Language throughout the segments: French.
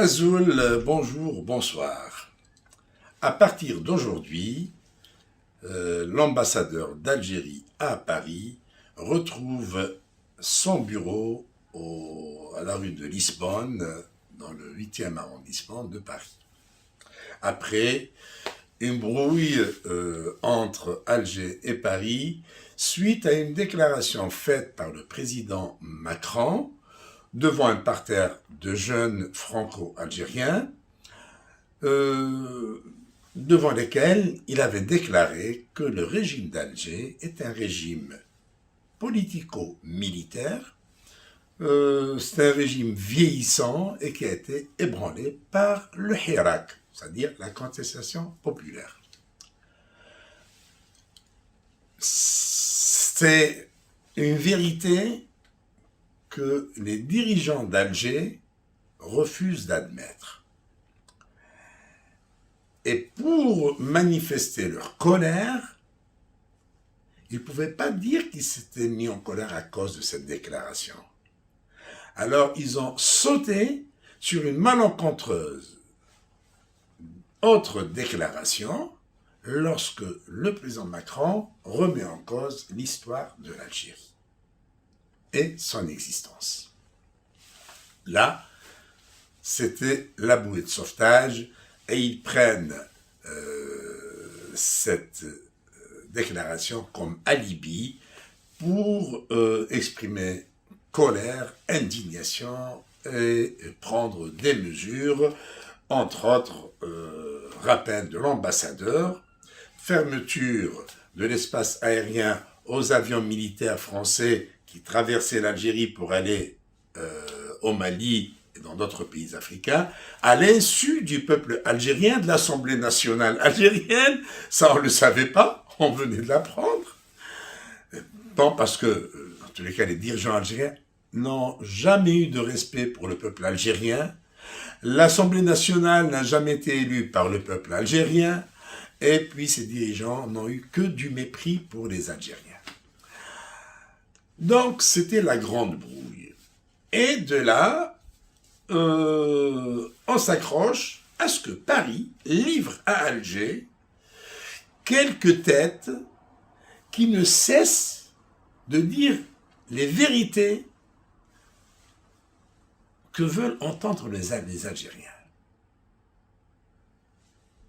Azul, bonjour, bonsoir. À partir d'aujourd'hui, l'ambassadeur d'Algérie à Paris retrouve son bureau à la rue de Lisbonne, dans le 8e arrondissement de Paris. Après une brouille entre Alger et Paris, suite à une déclaration faite par le président Macron, devant un parterre de jeunes franco-algériens, devant lesquels il avait déclaré que le régime d'Alger est un régime politico-militaire, c'est un régime vieillissant et qui a été ébranlé par le Hirak, c'est-à-dire la contestation populaire. C'est une vérité que les dirigeants d'Alger refusent d'admettre. Et pour manifester leur colère, ils ne pouvaient pas dire qu'ils s'étaient mis en colère à cause de cette déclaration. Alors ils ont sauté sur une malencontreuse autre déclaration lorsque le président Macron remet en cause l'histoire de l'Algérie et son existence. Là, c'était la bouée de sauvetage et ils prennent cette déclaration comme alibi pour exprimer colère, indignation et prendre des mesures, entre autres rappel de l'ambassadeur, fermeture de l'espace aérien aux avions militaires français qui traversaient l'Algérie pour aller au Mali et dans d'autres pays africains, à l'insu du peuple algérien, de l'Assemblée nationale algérienne. Ça, on ne le savait pas, on venait de l'apprendre. Bon, parce que, en tous les cas, les dirigeants algériens n'ont jamais eu de respect pour le peuple algérien. L'Assemblée nationale n'a jamais été élue par le peuple algérien. Et puis, ces dirigeants n'ont eu que du mépris pour les Algériens. Donc, c'était la grande brouille. Et de là, on s'accroche à ce que Paris livre à Alger quelques têtes qui ne cessent de dire les vérités que veulent entendre les Algériens.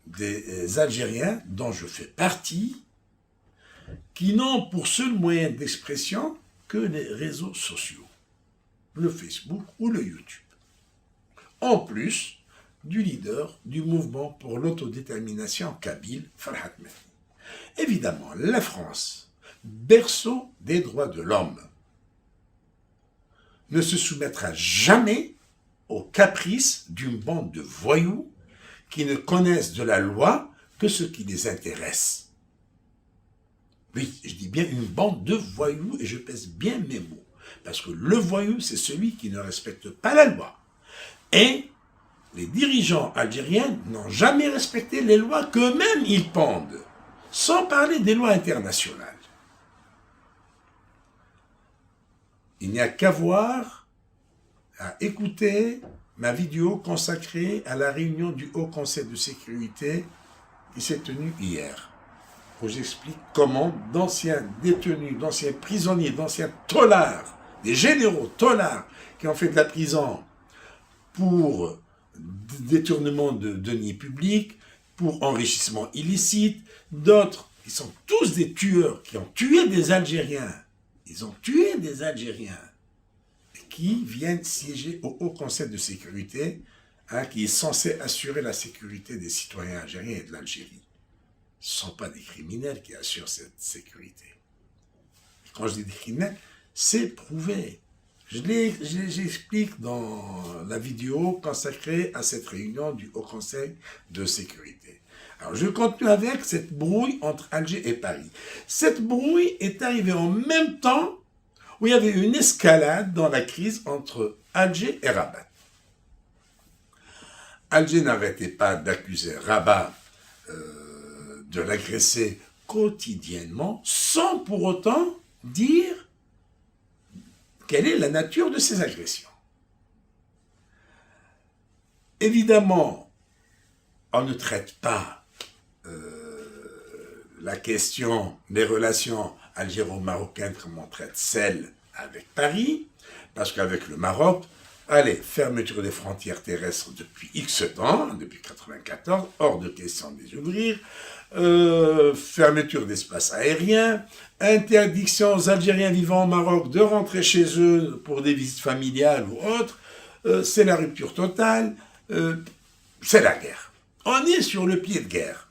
Des Algériens dont je fais partie, qui n'ont pour seul moyen d'expression que les réseaux sociaux, le Facebook ou le YouTube. En plus du leader du mouvement pour l'autodétermination kabyle, Farhat Mehdi. Évidemment, la France, berceau des droits de l'homme, ne se soumettra jamais aux caprices d'une bande de voyous qui ne connaissent de la loi que ce qui les intéresse. Oui, je dis bien une bande de voyous et je pèse bien mes mots. Parce que le voyou, c'est celui qui ne respecte pas la loi. Et les dirigeants algériens n'ont jamais respecté les lois qu'eux-mêmes ils pendent, sans parler des lois internationales. Il n'y a qu'à voir, à écouter ma vidéo consacrée à la réunion du Haut Conseil de sécurité qui s'est tenue hier, où j'explique comment d'anciens détenus, d'anciens prisonniers, d'anciens taulards, des généraux taulards qui ont fait de la prison pour détournement de deniers publics, pour enrichissement illicite, d'autres qui sont tous des tueurs, qui ont tué des Algériens. Ils ont tué des Algériens qui viennent siéger au Haut Conseil de sécurité, qui est censé assurer la sécurité des citoyens algériens et de l'Algérie. Ce ne sont pas des criminels qui assurent cette sécurité. Et quand je dis des criminels, c'est prouvé. J'explique dans la vidéo consacrée à cette réunion du Haut Conseil de sécurité. Alors, je continue avec cette brouille entre Alger et Paris. Cette brouille est arrivée en même temps où il y avait une escalade dans la crise entre Alger et Rabat. Alger n'arrêtait pas d'accuser Rabat de l'agresser quotidiennement, sans pour autant dire quelle est la nature de ces agressions. Évidemment, on ne traite pas la question des relations algéro-marocaines comme on traite celle avec Paris, parce qu'avec le Maroc, allez, fermeture des frontières terrestres depuis X temps, depuis 1994, hors de question de les ouvrir, fermeture d'espace aérien, interdiction aux Algériens vivant au Maroc de rentrer chez eux pour des visites familiales ou autres, c'est la rupture totale, c'est la guerre. On est sur le pied de guerre.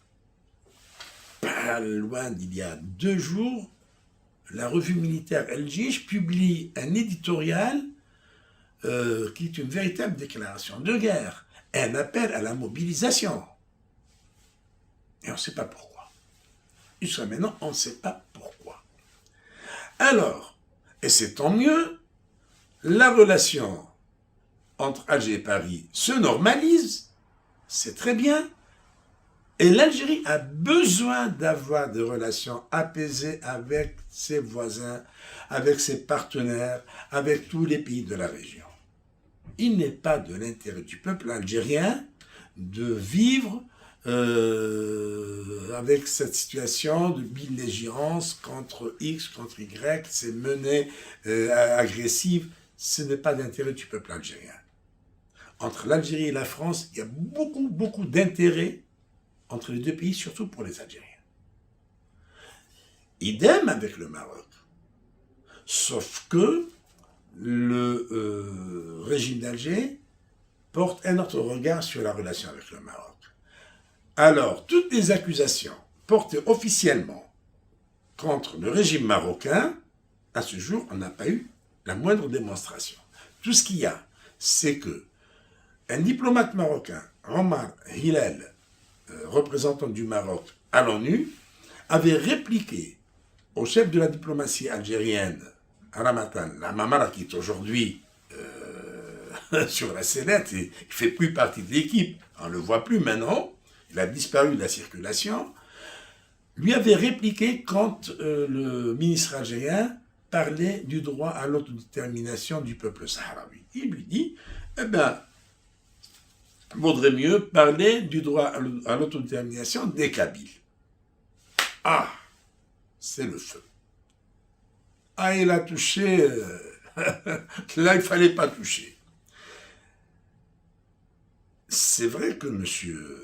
Pas loin d'il y a 2 jours, la revue militaire El Jish publie un éditorial qui est une véritable déclaration de guerre, un appel à la mobilisation. Et on ne sait pas pourquoi. Jusqu'à maintenant, on ne sait pas pourquoi. Alors, et c'est tant mieux, la relation entre Alger et Paris se normalise, c'est très bien, et l'Algérie a besoin d'avoir des relations apaisées avec ses voisins, avec ses partenaires, avec tous les pays de la région. Il n'est pas de l'intérêt du peuple algérien de vivre avec cette situation de belligérance contre X, contre Y, ces menées agressives. Ce n'est pas d'intérêt du peuple algérien. Entre l'Algérie et la France, il y a beaucoup d'intérêt entre les 2 pays, surtout pour les Algériens. Idem avec le Maroc. Sauf que le régime d'Alger porte un autre regard sur la relation avec le Maroc. Alors, toutes les accusations portées officiellement contre le régime marocain, à ce jour, on n'a pas eu la moindre démonstration. Tout ce qu'il y a, c'est que un diplomate marocain, Omar Hillel, représentant du Maroc à l'ONU, avait répliqué au chef de la diplomatie algérienne, Ramatan Lamamara, qui est aujourd'hui sur la sellette, et il ne fait plus partie de l'équipe, on ne le voit plus maintenant, il a disparu de la circulation, lui avait répliqué quand le ministre algérien parlait du droit à l'autodétermination du peuple sahraoui. Il lui dit, eh bien, vaudrait mieux parler du droit à l'autodétermination des Kabyles. Ah, c'est le feu. Ah, il a touché, là il ne fallait pas toucher. C'est vrai que M.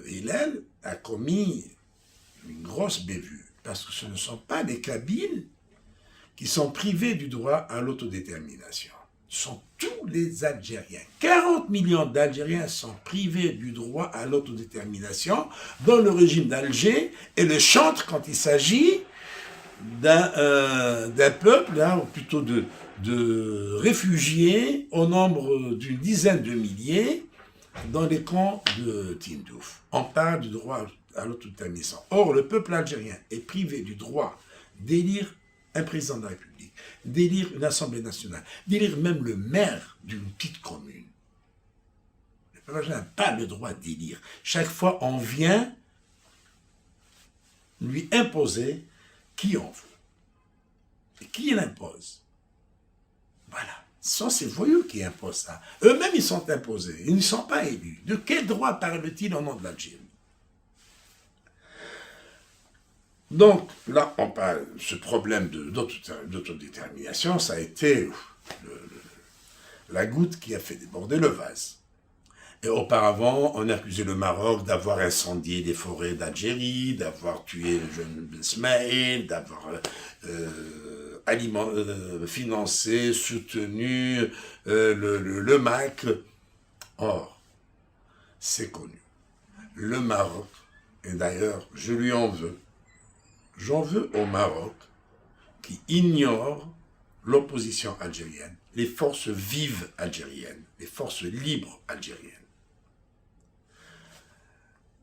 Hillel a commis une grosse bévue, parce que ce ne sont pas les Kabyles qui sont privés du droit à l'autodétermination. Ce sont tous les Algériens. 40 millions d'Algériens sont privés du droit à l'autodétermination dans le régime d'Alger et le chantent quand il s'agit d'un peuple, hein, ou plutôt de réfugiés au nombre d'une dizaine de milliers dans les camps de Tindouf. On parle du droit à l'autodétermination. Or, le peuple algérien est privé du droit d'élire un président de la République, d'élire une Assemblée nationale, d'élire même le maire d'une petite commune. Le peuple algérien n'a pas le droit d'élire. Chaque fois, on vient lui imposer qui on veut. Et qui il impose? Voilà. Ce sont ces voyous qui imposent ça. Eux-mêmes, ils sont imposés. Ils ne sont pas élus. De quel droit parle-t-il au nom de l'Algérie? Donc, là, on parle, ce problème d'autodétermination, ça a été la goutte qui a fait déborder le vase. Et auparavant, on accusait le Maroc d'avoir incendié des forêts d'Algérie, d'avoir tué le jeune Ismaël, d'avoir financé, soutenu le MAC. Or, c'est connu. Le Maroc, et d'ailleurs, je lui en veux, j'en veux au Maroc qui ignore l'opposition algérienne, les forces vives algériennes, les forces libres algériennes.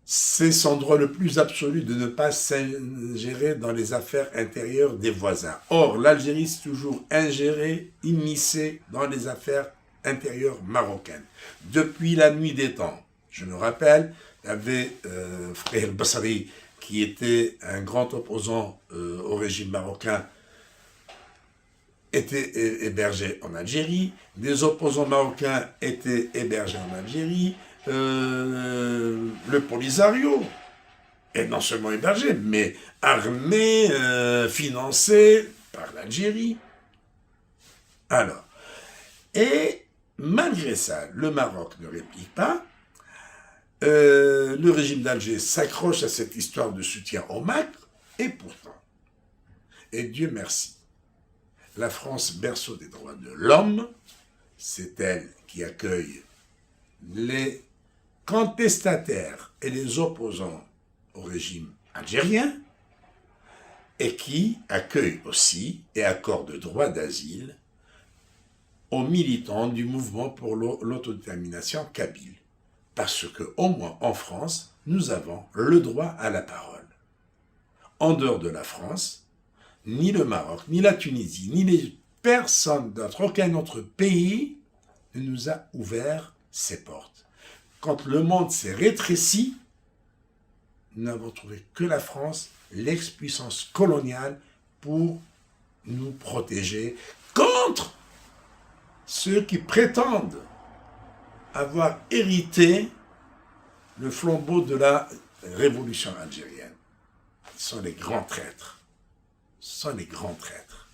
C'est son droit le plus absolu de ne pas s'ingérer dans les affaires intérieures des voisins. Or, l'Algérie s'est toujours ingérée, immiscée dans les affaires intérieures marocaines. Depuis la nuit des temps, je me rappelle, il y avait Frère El-Bassari, qui était un grand opposant au régime marocain, était hébergé en Algérie, des opposants marocains étaient hébergés en Algérie, le Polisario est non seulement hébergé, mais armé, financé par l'Algérie. Alors, et malgré ça, le Maroc ne réplique pas. Le régime d'Alger s'accroche à cette histoire de soutien au MAC, et pourtant, et Dieu merci, la France, berceau des droits de l'homme, c'est elle qui accueille les contestataires et les opposants au régime algérien, et qui accueille aussi et accorde droit d'asile aux militants du mouvement pour l'autodétermination kabyle. Parce que, au moins en France, nous avons le droit à la parole. En dehors de la France, ni le Maroc, ni la Tunisie, ni les personnes d'autre, aucun autre pays ne nous a ouvert ses portes. Quand le monde s'est rétréci, nous n'avons trouvé que la France, l'ex-puissance coloniale, pour nous protéger contre ceux qui prétendent avoir hérité le flambeau de la révolution algérienne. Ce sont les grands traîtres. Ce sont les grands traîtres.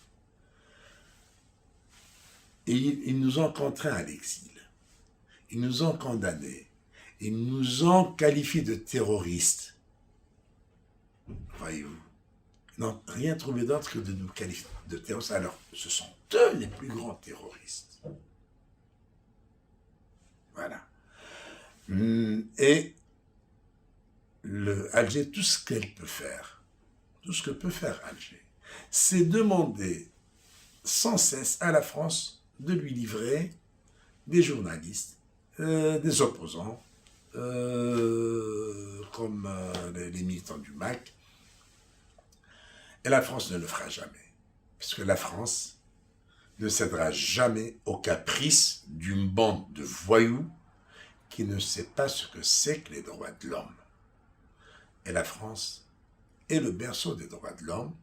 Et ils nous ont contraints à l'exil. Ils nous ont condamnés. Ils nous ont qualifiés de terroristes. Voyez-vous. Ils n'ont rien trouvé d'autre que de nous qualifier de terroristes. Alors, ce sont eux les plus grands terroristes. Voilà. Et Alger, tout ce qu'elle peut faire, tout ce que peut faire Alger, c'est demander sans cesse à la France de lui livrer des journalistes, des opposants, comme les militants du MAC. Et la France ne le fera jamais. Parce que la France ne cédera jamais aux caprices d'une bande de voyous qui ne sait pas ce que c'est que les droits de l'homme. Et la France est le berceau des droits de l'homme,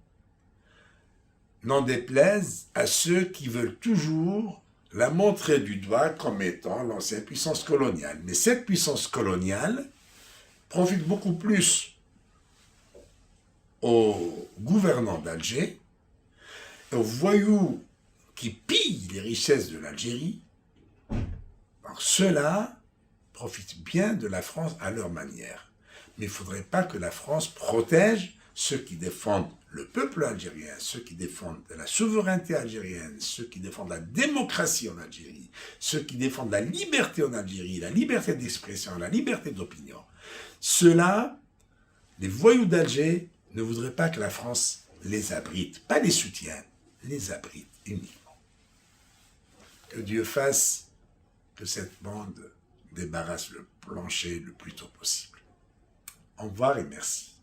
n'en déplaise à ceux qui veulent toujours la montrer du doigt comme étant l'ancienne puissance coloniale. Mais cette puissance coloniale profite beaucoup plus aux gouvernants d'Alger, aux voyous qui pillent les richesses de l'Algérie. Alors ceux-là profitent bien de la France à leur manière. Mais il ne faudrait pas que la France protège ceux qui défendent le peuple algérien, ceux qui défendent la souveraineté algérienne, ceux qui défendent la démocratie en Algérie, ceux qui défendent la liberté en Algérie, la liberté d'expression, la liberté d'opinion. Ceux-là, les voyous d'Alger, ne voudraient pas que la France les abrite, pas les soutienne, les abrite uniquement. Que Dieu fasse que cette bande débarrasse le plancher le plus tôt possible. Au revoir et merci.